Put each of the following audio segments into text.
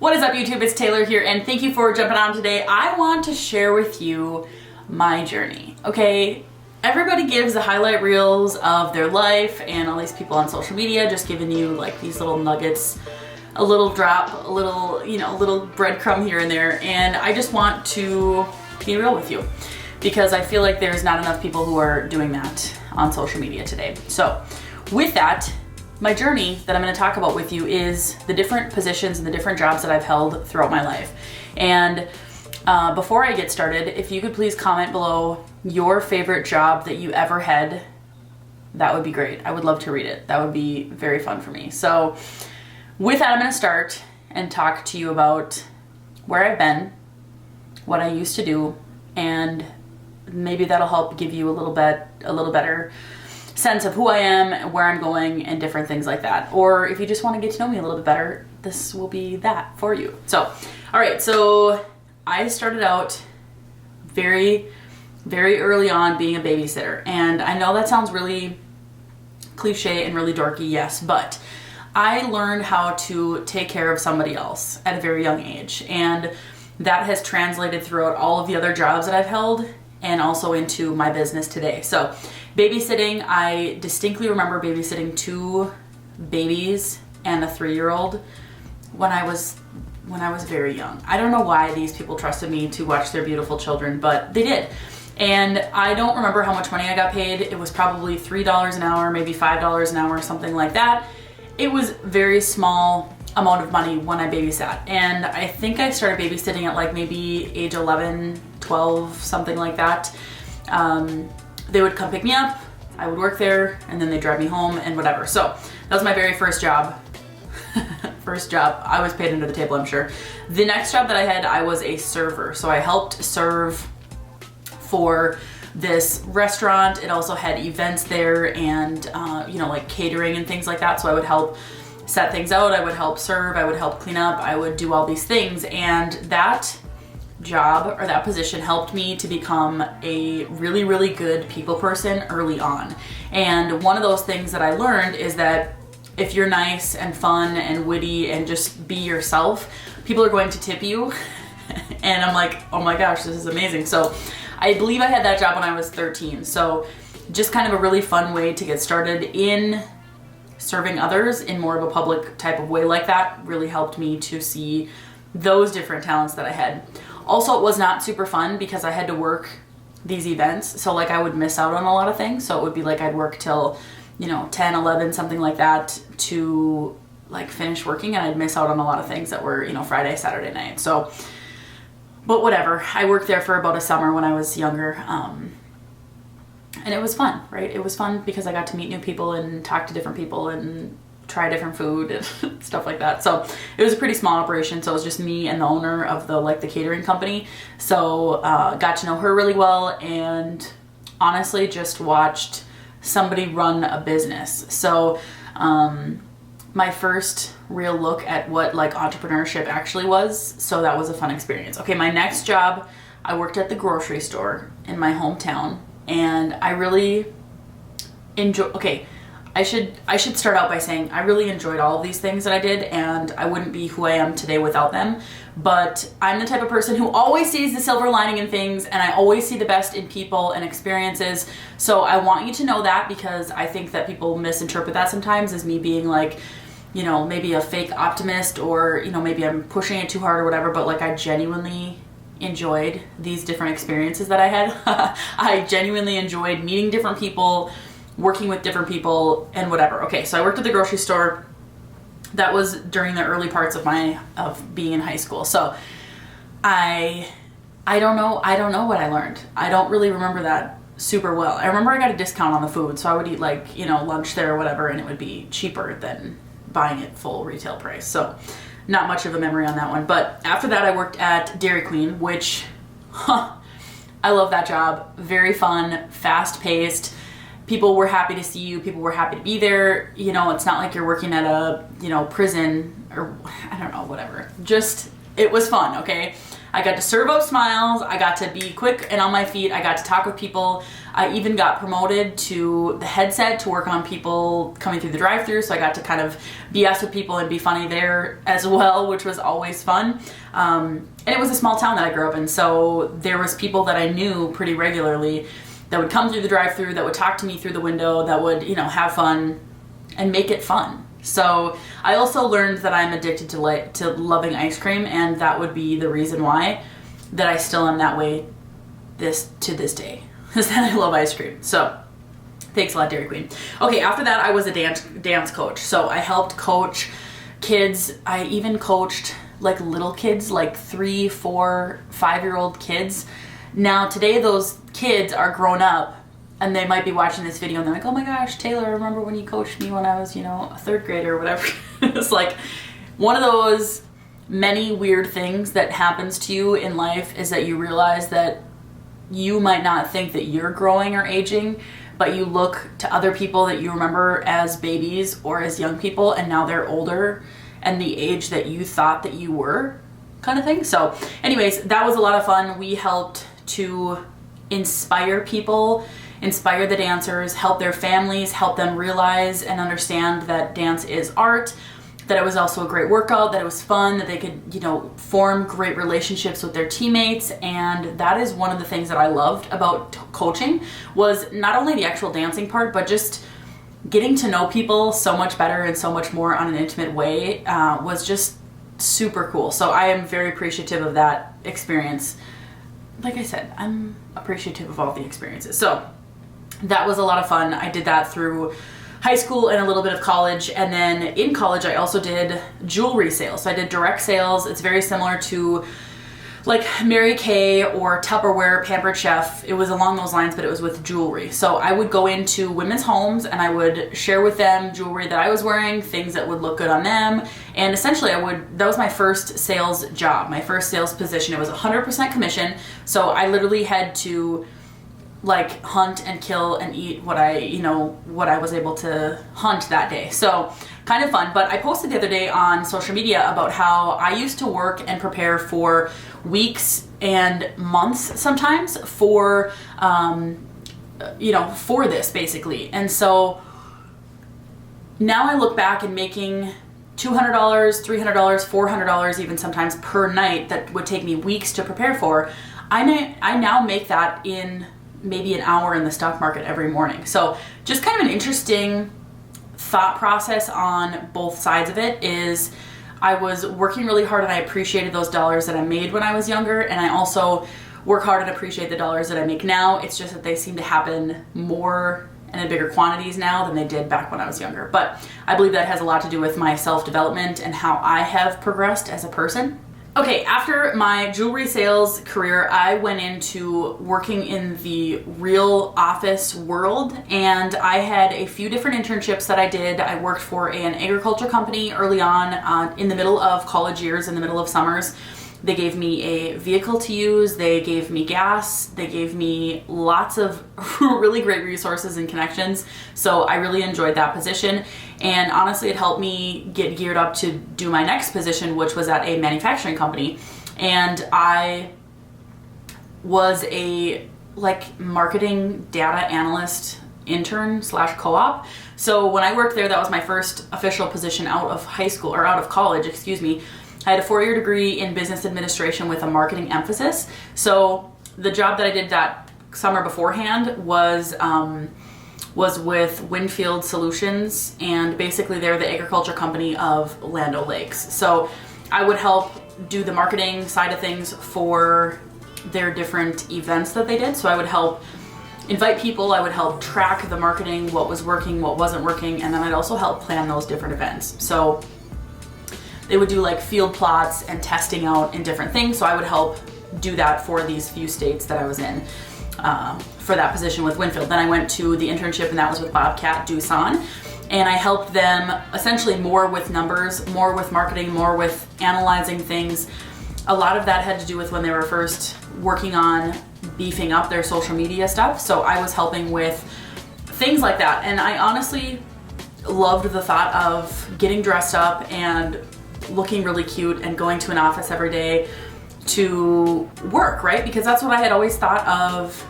What is up, YouTube? It's Taylor here, and thank you for jumping on today. I want to share with you my journey, okay? Everybody gives the highlight reels of their life, and all these people on social media just giving you like these little nuggets, a little drop, a little, a little breadcrumb here and there, and I just want to be real with you because I feel like there's not enough people who are doing that on social media today. So with that, my journey that I'm going to talk about with you is the different positions and the different jobs that I've held throughout my life. And before I get started, if you could please comment below your favorite job that you ever had, that would be great. I would love to read it. That would be very fun for me. So with that, I'm going to start and talk to you about where I've been, what I used to do, and maybe that'll help give you a little better sense of who I am, where I'm going, and different things like that. Or if you just want to get to know me a little bit better, this will be that for you. So, all right, so I started out very, very early on being a babysitter. And I know that sounds really cliche and really dorky, yes, but I learned how to take care of somebody else at a very young age. And that has translated throughout all of the other jobs that I've held and also into my business today. So babysitting, I distinctly remember babysitting 2 babies and a 3-year-old when I was very young. I don't know why these people trusted me to watch their beautiful children, but they did. And I don't remember how much money I got paid. It was probably $3 an hour, maybe $5 an hour, something like that. It was very small amount of money when I babysat. And I think I started babysitting at like maybe age 11, 12, something like that. They would come pick me up, I would work there, and then they'd drive me home and whatever. So that was my very first job. First job. I was paid under the table, I'm sure. The next job that I had, I was a server. So I helped serve for this restaurant. It also had events there and, like catering and things like that. So I would help set things out. I would help serve. I would help clean up. I would do all these things. And that job or that position helped me to become a really, really good people person early on. And one of those things that I learned is that if you're nice and fun and witty and just be yourself, people are going to tip you. And I'm like, oh my gosh, this is amazing. So I believe I had that job when I was 13. So just kind of a really fun way to get started in serving others in more of a public type of way like that really helped me to see those different talents that I had. Also, it was not super fun because I had to work these events. So like I would miss out on a lot of things. So it would be like I'd work till, 10, 11, something like that to like finish working, and I'd miss out on a lot of things that were, Friday, Saturday night. So, but whatever. I worked there for about a summer when I was younger. And it was fun, right? It was fun because I got to meet new people and talk to different people and try different food and stuff like that. So it was a pretty small operation. So it was just me and the owner of the catering company. So got to know her really well and honestly just watched somebody run a business. So my first real look at what entrepreneurship actually was. So that was a fun experience. Okay, my next job, I worked at the grocery store in my hometown. And I really I should start out by saying I really enjoyed all of these things that I did, and I wouldn't be who I am today without them. But I'm the type of person who always sees the silver lining in things, and I always see the best in people and experiences. So I want you to know that, because I think that people misinterpret that sometimes as me being like, maybe a fake optimist, or, maybe I'm pushing it too hard or whatever, but I genuinely enjoyed these different experiences that I had. I genuinely enjoyed meeting different people, working with different people, and whatever. Okay, so I worked at the grocery store. That was during the early parts of being in high school. So I don't know what I learned. I don't really remember that super well. I remember I got a discount on the food, so I would eat lunch there or whatever, and it would be cheaper than buying it full retail price. So not much of a memory on that one. But after that, I worked at Dairy Queen, which, I love that job. Very fun, fast-paced. People were happy to see you. People were happy to be there. It's not like you're working at a, prison or I don't know, whatever. Just, it was fun, okay? I got to serve up smiles. I got to be quick and on my feet. I got to talk with people. I even got promoted to the headset to work on people coming through the drive-thru, so I got to kind of BS with people and be funny there as well, which was always fun. And it was a small town that I grew up in, so there was people that I knew pretty regularly that would come through the drive-thru, that would talk to me through the window, that would, you know, have fun and make it fun. So I also learned that I'm addicted to loving ice cream, and that would be the reason why that I still am that way to this day, is that I love ice cream. So thanks a lot, Dairy Queen. Okay, after that I was a dance coach. So I helped coach kids. I even coached like little kids, like 3, 4, 5-year-old kids. Now today those kids are grown up and they might be watching this video and they're like, oh my gosh, Taylor, remember when you coached me when I was, you know, a 3rd grader or whatever. It's like one of those many weird things that happens to you in life is that you realize that you might not think that you're growing or aging, but you look to other people that you remember as babies or as young people, and now they're older and the age that you thought that you were, kind of thing. So anyways, that was a lot of fun. We helped to inspire people, inspire the dancers, help their families, help them realize and understand that dance is art, that it was also a great workout, that it was fun, that they could, you know, form great relationships with their teammates. And that is one of the things that I loved about coaching, was not only the actual dancing part, but just getting to know people so much better and so much more on an intimate way was just super cool. So I am very appreciative of that experience. Like I said, I'm appreciative of all the experiences. So that was a lot of fun. I did that through high school and a little bit of college. And then in college, I also did jewelry sales. So I did direct sales. It's very similar to like Mary Kay or Tupperware, Pampered Chef. It was along those lines, but it was with jewelry. So I would go into women's homes and I would share with them jewelry that I was wearing, things that would look good on them. And essentially that was my first sales job, my first sales position. It was 100% commission. So I literally had to like hunt and kill and eat what I was able to hunt that day. So kind of fun. But I posted the other day on social media about how I used to work and prepare for weeks and months sometimes for, for this basically. And so now I look back and making $200, $300, $400 even sometimes per night that would take me weeks to prepare for. I now make that in maybe an hour in the stock market every morning. So just kind of an interesting thought process on both sides of it is I was working really hard and I appreciated those dollars that I made when I was younger, and I also work hard and appreciate the dollars that I make now. It's just that they seem to happen more and in bigger quantities now than they did back when I was younger. But I believe that has a lot to do with my self-development and how I have progressed as a person. Okay, after my jewelry sales career, I went into working in the real office world, and I had a few different internships that I did. I worked for an agriculture company early on in the middle of college years, in the middle of summers. They gave me a vehicle to use, they gave me gas, they gave me lots of really great resources and connections. So I really enjoyed that position. And honestly, it helped me get geared up to do my next position, which was at a manufacturing company. And I was a marketing data analyst intern / co-op. So when I worked there, that was my first official position out of college, excuse me. I had a 4-year degree in business administration with a marketing emphasis. So the job that I did that summer beforehand was with Winfield Solutions, and basically they're the agriculture company of Land O'Lakes. So I would help do the marketing side of things for their different events that they did. So I would help invite people, I would help track the marketing, what was working, what wasn't working, and then I'd also help plan those different events. So they would do like field plots and testing out in different things. So I would help do that for these few states that I was in for that position with Winfield. Then I went to the internship, and that was with Bobcat Doosan. And I helped them essentially more with numbers, more with marketing, more with analyzing things. A lot of that had to do with when they were first working on beefing up their social media stuff. So I was helping with things like that. And I honestly loved the thought of getting dressed up and looking really cute and going to an office every day to work, right? Because that's what I had always thought of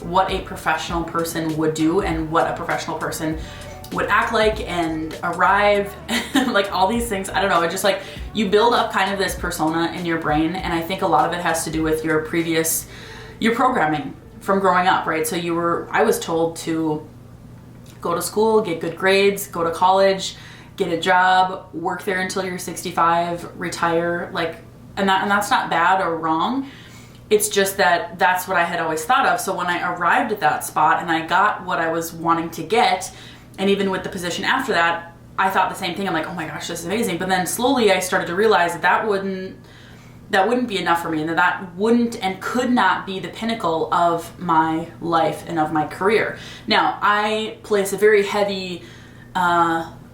what a professional person would do and what a professional person would act like and arrive, like all these things. I don't know, it's just like you build up kind of this persona in your brain, and I think a lot of it has to do with your programming from growing up, right? So I was told to go to school, get good grades, go to college, get a job, work there until you're 65, retire, like, and that's not bad or wrong. It's just that that's what I had always thought of. So when I arrived at that spot and I got what I was wanting to get, and even with the position after that, I thought the same thing. I'm like, oh my gosh, this is amazing. But then slowly I started to realize that wouldn't be enough for me, and that wouldn't and could not be the pinnacle of my life and of my career. Now, I place a very heavy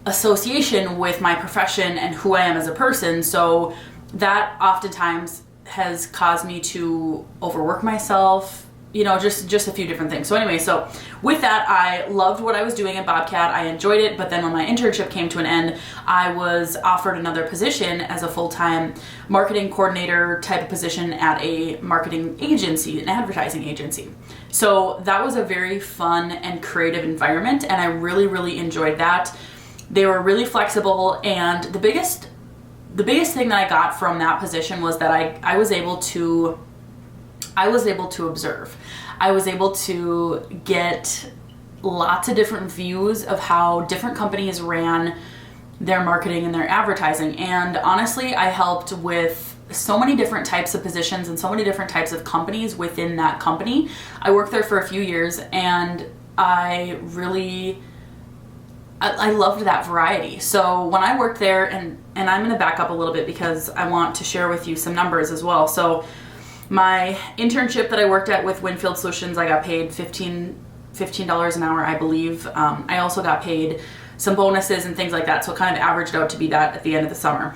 association with my profession and who I am as a person, so that oftentimes has caused me to overwork myself, you know, just a few different things. So anyway, so with that, I loved what I was doing at Bobcat. I enjoyed it, but then when my internship came to an end, I was offered another position as a full-time marketing coordinator type of position at a marketing agency, an advertising agency. So that was a very fun and creative environment, and I really, really enjoyed that. They were really flexible, and the biggest thing that I got from that position was that I was able to observe. I was able to get lots of different views of how different companies ran their marketing and their advertising. And honestly, I helped with so many different types of positions and so many different types of companies within that company. I worked there for a few years, and I loved that variety. So when I worked there, and I'm going to back up a little bit because I want to share with you some numbers as well. So my internship that I worked at with Winfield Solutions, I got paid $15 an hour, I believe. I also got paid some bonuses and things like that, so it kind of averaged out to be that at the end of the summer.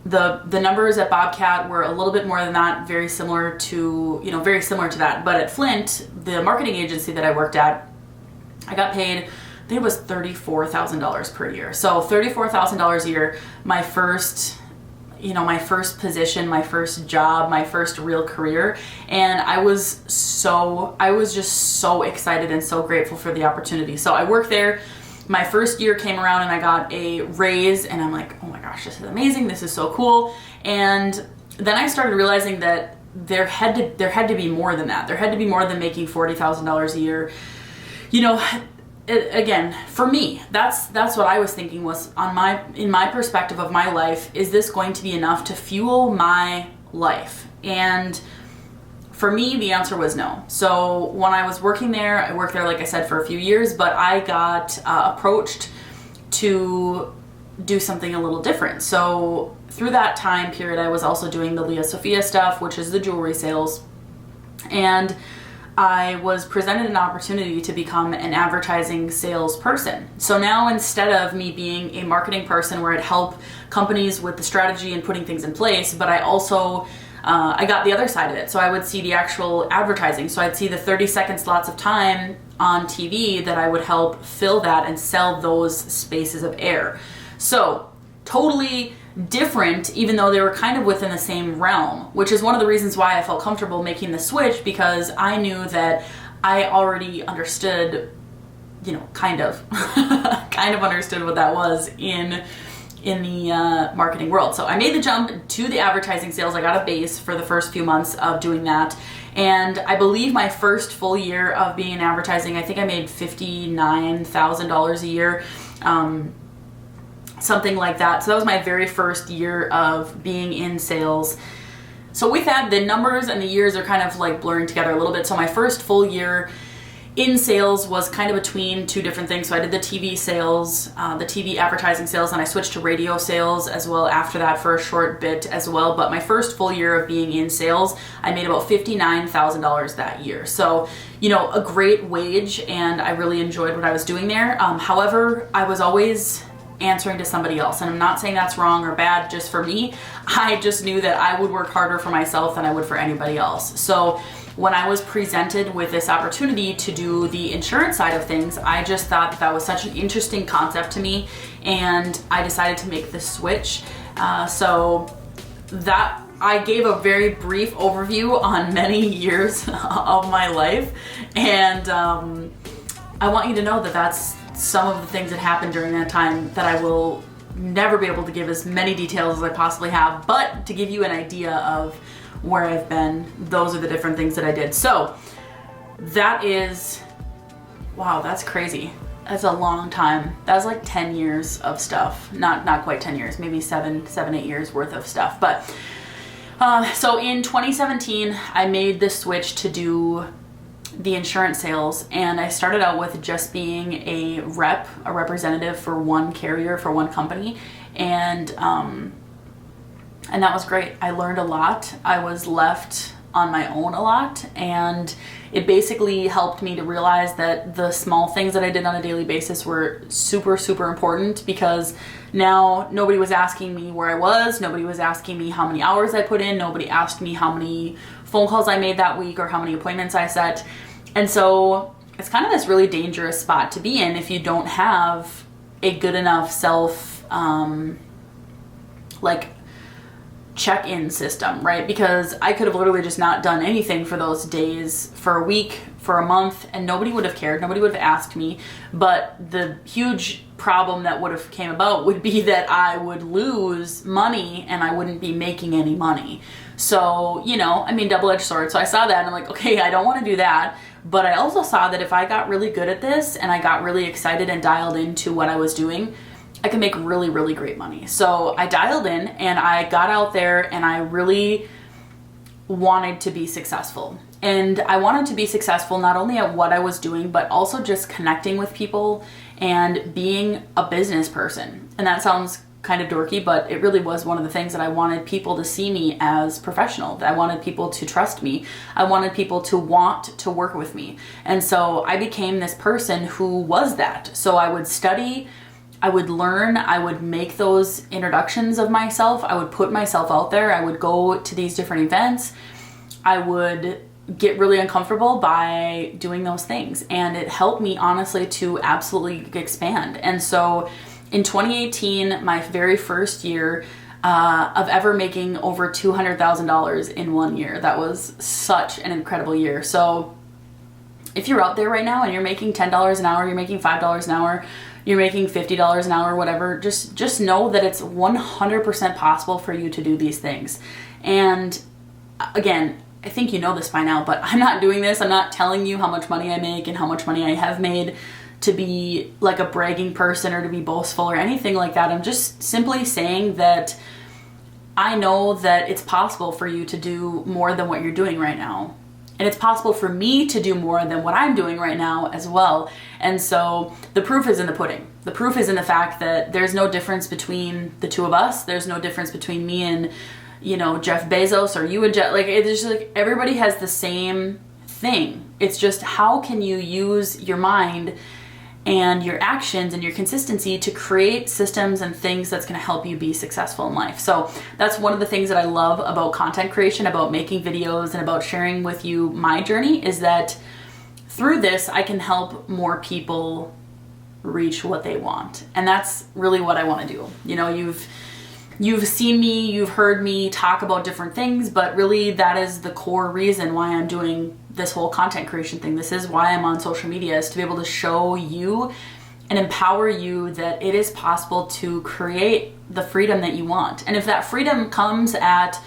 The numbers at Bobcat were a little bit more than that, very similar to that. But at Flint, the marketing agency that I worked at, I got paid, I think it was $34,000 per year. So $34,000 a year, my first position, my first job, my first real career. And I was just so excited and so grateful for the opportunity. So I worked there. My first year came around and I got a raise, and I'm like, oh my gosh, this is amazing. This is so cool. And then I started realizing that there had to be more than that. There had to be more than making $40,000 a year. You know, again, for me, that's what I was thinking was in my perspective of my life, is this going to be enough to fuel my life? And for me, the answer was no. So when I was working there, I worked there, like I said, for a few years, but I got approached to do something a little different. So through that time period, I was also doing the Leah Sophia stuff, which is the jewelry sales. And I was presented an opportunity to become an advertising salesperson. So now, instead of me being a marketing person where I'd help companies with the strategy and putting things in place, but I also, I got the other side of it. So I would see the actual advertising. So I'd see the 30-second slots of time on TV that I would help fill that and sell those spaces of air. So totally different, even though they were kind of within the same realm, which is one of the reasons why I felt comfortable making the switch, because I knew that I already understood, kind of understood what that was in the marketing world. So I made the jump to the advertising sales. I got a base for the first few months of doing that. And I believe my first full year of being in advertising, I think I made $59,000 a year. Something like that. So that was my very first year of being in sales. So with that, the numbers and the years are kind of like blurring together a little bit. So my first full year in sales was kind of between two different things. So I did the TV sales, the TV advertising sales, and I switched to radio sales as well after that for a short bit as well. But my first full year of being in sales, I made about $59,000 that year. So, a great wage, and I really enjoyed what I was doing there. However, I was always answering to somebody else, and I'm not saying that's wrong or bad. Just for me, I just knew that I would work harder for myself than I would for anybody else. So when I was presented with this opportunity to do the insurance side of things, I just thought that was such an interesting concept to me, and I decided to make the switch. So that I gave a very brief overview on many years of my life, and I want you to know that that's some of the things that happened during that time that I will never be able to give as many details as I possibly have, but to give you an idea of where I've been, those are the different things that I did. So that is, wow, that's crazy. That's a long time. That was like 10 years of stuff. Not quite 10 years, maybe 8 years worth of stuff. But so in 2017, I made the switch to do the insurance sales, and I started out with just being a representative for one carrier, for one company, and that was great. I learned a lot. I was left on my own a lot, and it basically helped me to realize that the small things that I did on a daily basis were super, super important, because now nobody was asking me where I was, nobody was asking me how many hours I put in, nobody asked me how many phone calls I made that week or how many appointments I set. And so it's kind of this really dangerous spot to be in if you don't have a good enough check-in system, right? Because I could have literally just not done anything for those days, for a week, for a month, and nobody would have cared, nobody would have asked me. But the huge problem that would have came about would be that I would lose money and I wouldn't be making any money. So, you know, I mean, double-edged sword. So I saw that and I'm like, okay, I don't want to do that. But I also saw that if I got really good at this and I got really excited and dialed into what I was doing, I could make really, really great money. So I dialed in and I got out there and I really wanted to be successful. And I wanted to be successful not only at what I was doing, but also just connecting with people and being a business person. And that sounds kind of dorky, but it really was one of the things that I wanted people to see me as professional. I wanted people to trust me. I wanted people to want to work with me. And so I became this person who was that. So I would study, I would learn, I would make those introductions of myself, I would put myself out there, I would go to these different events, I would get really uncomfortable by doing those things. And it helped me honestly to absolutely expand. And so in 2018, my very first year of ever making over $200,000 in 1 year, that was such an incredible year. So if you're out there right now and you're making $10 an hour, you're making $5 an hour, you're making $50 an hour, whatever, just know that it's 100% possible for you to do these things. And again, I think you know this by now, but I'm not doing this. I'm not telling you how much money I make and how much money I have made to be like a bragging person or to be boastful or anything like that. I'm just simply saying that I know that it's possible for you to do more than what you're doing right now. And it's possible for me to do more than what I'm doing right now as well. And so the proof is in the pudding. The proof is in the fact that there's no difference between the two of us. There's no difference between me and, you know, Jeff Bezos or you and Jeff. Like, it's just like everybody has the same thing. It's just how can you use your mind and your actions and your consistency to create systems and things that's going to help you be successful in life. So that's one of the things that I love about content creation, about making videos, and about sharing with you my journey, is that through this I can help more people reach what they want. And that's really what I want to do. You know, you've seen me, you've heard me talk about different things, but really that is the core reason why I'm doing this whole content creation thing. This is why I'm on social media, is to be able to show you and empower you that it is possible to create the freedom that you want. And if that freedom comes at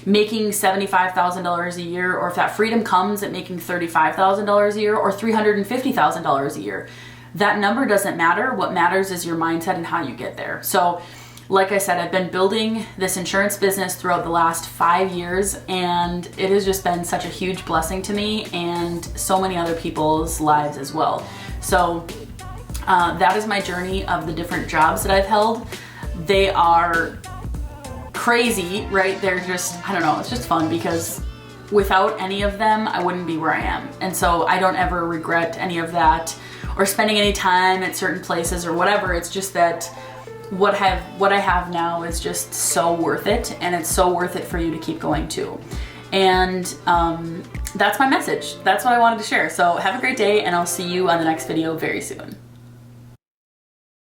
making $75,000 a year, or if that freedom comes at making $35,000 a year or $350,000 a year, that number doesn't matter. What matters is your mindset and how you get there. So like I said, I've been building this insurance business throughout the last 5 years, and it has just been such a huge blessing to me and so many other people's lives as well. So that is my journey of the different jobs that I've held. They are crazy, right? They're just, I don't know, it's just fun, because without any of them, I wouldn't be where I am. And so I don't ever regret any of that or spending any time at certain places or whatever. It's just that what I have now is just so worth it, and it's so worth it for you to keep going too. And that's my message. That's what I wanted to share. So have a great day, and I'll see you on the next video very soon.